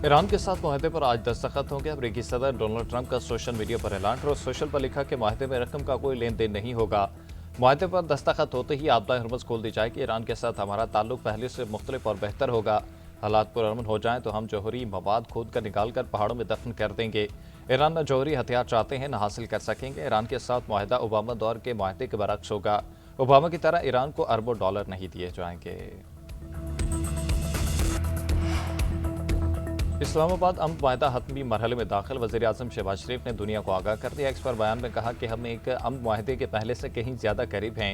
Iran के साथ मुआहदे पर आज दस्तखत होंगे। अमेरिकी सदर डोनाल्ड ट्रंप का सोशल मीडिया पर ऐलान। और सोशल पर लिखा कि मुआहदे में रकम का कोई लेन देन नहीं होगा। मुआहदे पर दस्तखत होते ही आपदा हरमज खोल दी जाएगी। ईरान के साथ हमारा ताल्लुक पहले से मुख्तलिफ और बेहतर होगा। हालात पुरअमन हो जाएं तो हम जौहरी मवाद खोद कर निकाल कर पहाड़ों में दफन कर देंगे। ईरान न जौहरी हथियार चाहते हैं न हासिल कर सकेंगे। ईरान के साथ मुआहदा ओबामा दौर के मुआहदे के बरक्स होगा। ओबामा की तरह ईरान को अरबों डॉलर नहीं दिए जाएंगे। इस्लामाबाद अमन मुआहदा हतमी मरहले में दाखिल। वज़ीर-ए-आज़म शहबाज शरीफ ने दुनिया को आगाह कर दिया। एक्स पर बयान में कहा कि हम एक अमन मुआहदे के पहले से कहीं ज्यादा करीब हैं।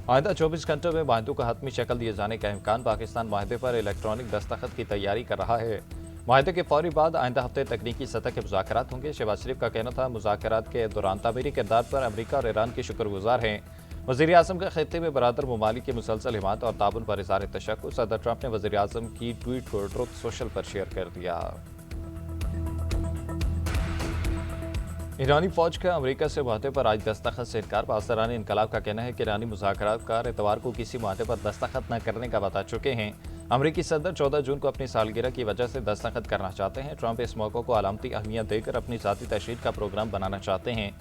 आइंदा 24 घंटों में मुआहदों को हतमी शक्ल दिए जाने का इम्कान। पाकिस्तान मुआहदे पर इलेक्ट्रॉनिक दस्तखत की तैयारी कर रहा है। मुआहदे के फौरी बाद आइंदा हफ्ते तकनीकी सतह के मुज़ाकरात होंगे। शहबाज शरीफ का कहना था मुज़ाकरात के दौरान तामीरी किरदार पर अमरीका और ईरान के शुक्रगुजार हैं। वज़ीर-ए-आज़म का खित्ते में बरादर ममालिक की मुसलसल हिमायत और ताबन पर इज़हार तशक्कुर। सदर ट्रंप ने वज़ीर-ए-आज़म की ट्वीट को ट्रुथ सोशल पर शेयर कर दिया। ईरानी फौज का अमेरिका से मुआहदे पर आज दस्तखत से इनकार। पासदारान इनकलाब का कहना है कि ईरानी मुज़ाकरातकार इतवार को किसी मुआहदे पर दस्तखत न करने का बता चुके हैं। अमेरिकी सदर 14 जून को अपनी सालगिरह की वजह से दस्तखत करना चाहते हैं। ट्रंप इस मौके को अलामती अहमियत देकर अपनी ज़ाती तशरीद का प्रोग्राम बनाना चाहते हैं।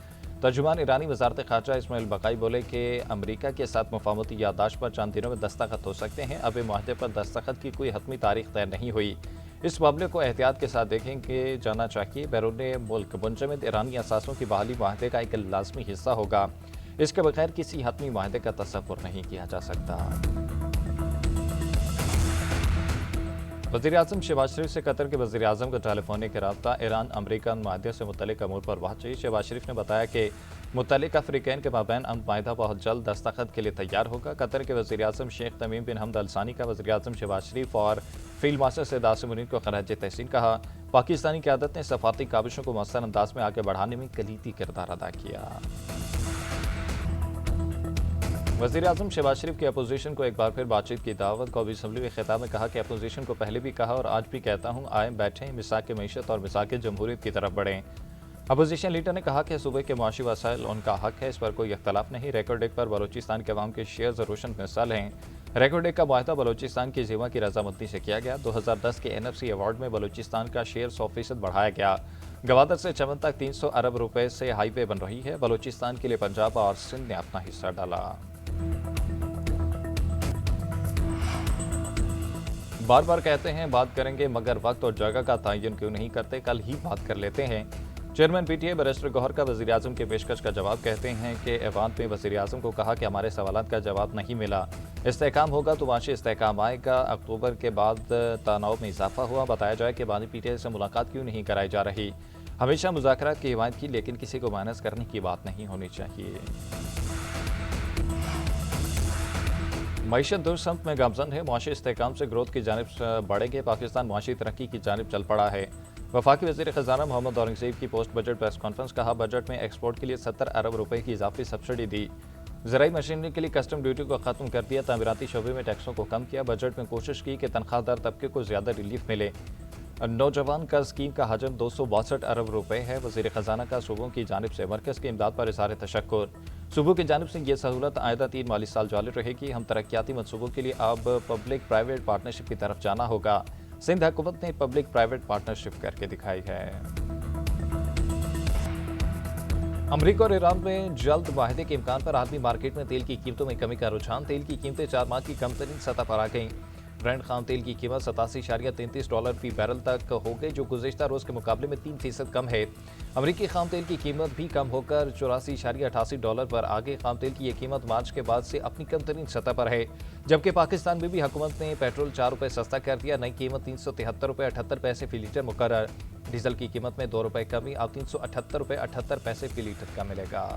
तर्जुमान ईरानी वज़ारत ख़ारजा इस्माइल बक़ाई बोले कि अमेरिका के साथ मुफाहमती याददाश्त पर चंद दिनों में दस्तखत हो सकते हैं। अब मुआहदे पर दस्तखत की कोई हतमी तारीख तय नहीं हुई। इस मामले को एहतियात के साथ देखेंगे जाना चाहिए। बैरून मुल्क मुंजमद ईरानी असासों की बहाली मुआहदे का एक लाजमी हिस्सा होगा। इसके बगैर किसी हतमी मुआहदे का तसव्वुर नहीं किया जा सकता। वज़ीर-ए-आज़म शहबाज शरीफ से कतर के वज़ीर-ए-आज़म का टेलीफोनिक राब्ता। ईरान अमरीका मुआहदे से मुतल्लिक़ अमूर पर बातचीत। शहबाज शरीफ ने बताया कि मुतल्लिक़ अफ़रीकैन के माबैन अमन मुआहदा बहुत जल्द दस्तखत के लिए तैयार होगा। कतर के वज़ीर-ए-आज़म शेख तमीम बिन हमद अल सानी का वज़ीर-ए-आज़म शहबाज शरीफ और फील्ड मास्टर सैयद आसिम मुनीर को खराज तहसीन कहा। पाकिस्तानी क़यादत ने सफ़ारती काबिशों को मौसर अंदाज में आगे बढ़ाने में कलीदी किरदार अदा किया। वज़ीर-ए-आज़म शहबाज शरीफ की अपोजिशन को एक बार फिर बातचीत की दावत। कौमी असम्बली में खिताब में कहा कि अपोजिशन को पहले भी कहा और आज भी कहता हूँ, आए बैठें, मिसाक मईशत और मिसाक जमहूरियत की तरफ बढ़ें। अपोजिशन लीडर ने कहा कि सूबे के मुआशी वसाइल उनका हक है, इस पर कोई इख्तलाफ नहीं। रिकॉर्ड डेक पर बलूचिस्तान के अवाम के शेयर्स रोशन मिसाल हैं। रिकॉर्ड डेक का मुआहदा बलूचिस्तान की ज़िमा की रजामंदी से किया गया। 2010 के NFC अवार्ड में बलूचिस्तान का शेयर 100% बढ़ाया गया। गवादर से चमन तक 300 अरब रुपए से हाईवे बन रही है। बलूचिस्तान के लिए पंजाब और सिंध ने अपना हिस्सा डाला। बार बार कहते हैं बात करेंगे, मगर वक्त और जगह का तयन क्यों नहीं करते? कल ही बात कर लेते हैं। चेयरमैन PTA बैरिस्टर गौहर का वज़ीर-ए-आज़म के पेशकश का जवाब। कहते हैं कि ऐवान में वज़ीर-ए-आज़म को कहा कि हमारे सवालात का जवाब नहीं मिला। इस्तेहकाम होगा तो माशी इस्तेहकाम आएगा। अक्टूबर के बाद तनाव में इजाफा हुआ। बताया जाए कि बानी PTA से मुलाकात क्यों नहीं कराई जा रही? हमेशा मुज़ाकरात की हिमायत की, लेकिन किसी को माइनस करने की बात नहीं होनी चाहिए। मईशत दुर्समत में गामजन है। मुआशी इस्तेहकाम से ग्रोथ की जानिब बढ़ेंगे। पाकिस्तान मुआशी तरक्की की जानिब चल पड़ा है। वफाकी वज़ीर ख़ज़ाना मोहम्मद औरंगज़ेब की पोस्ट बजट प्रेस कॉन्फ्रेंस। कहा, बजट में एक्सपोर्ट के लिए 70 अरब रुपए की इजाफी सब्सिडी दी। ज़राई मशीनरी के लिए कस्टम ड्यूटी को ख़त्म कर दिया। तामीराती शोबे में टैक्सों को कम किया। बजट में कोशिश की कि तनख्वाहदार तबके को ज़्यादा रिलीफ मिले। नौजवान कर्ज स्कीम का हजम 262 अरब रुपए है। वज़ीर ख़ज़ाना का सूबों की जानिब से मरकज़ की इमदाद पर इज़हार तशक्कुर। सूबों की जानिब से ये सहूलत आइंदा 3 माली साल जारी रहेगी। हम तरक्याती मनसूबों के लिए अब पब्लिक प्राइवेट पार्टनरशिप की तरफ जाना होगा। सिंध हुकूमत ने पब्लिक प्राइवेट पार्टनरशिप करके दिखाई है। अमरीका और ईरान में जल्द मुआहदे के इम्कान पर आलमी मार्केट में तेल की कीमतों में कमी का रुझान। तेल की कीमतें 4 माह की कम तरीन सतह पर आ गईं। ब्रेंट खाम तेल की कीमत $87.33 फी बैरल तक हो गई, जो गुज़िश्ता रोज़ के मुकाबले में 3% कम है। अमरीकी खाम तेल की कीमत भी कम होकर $84.88 पर आ गई। खाम तेल की ये कीमत मार्च के बाद से अपनी कम तरीन सतह पर है। जबकि पाकिस्तान में भी हुकूमत ने पेट्रोल 4 रुपये सस्ता कर दिया। नई कीमत $373.78 फी लीटर मुकर्रर। डीजल की कीमत में 2 रुपये कमी, अब $378.78 फी लीटर का मिलेगा।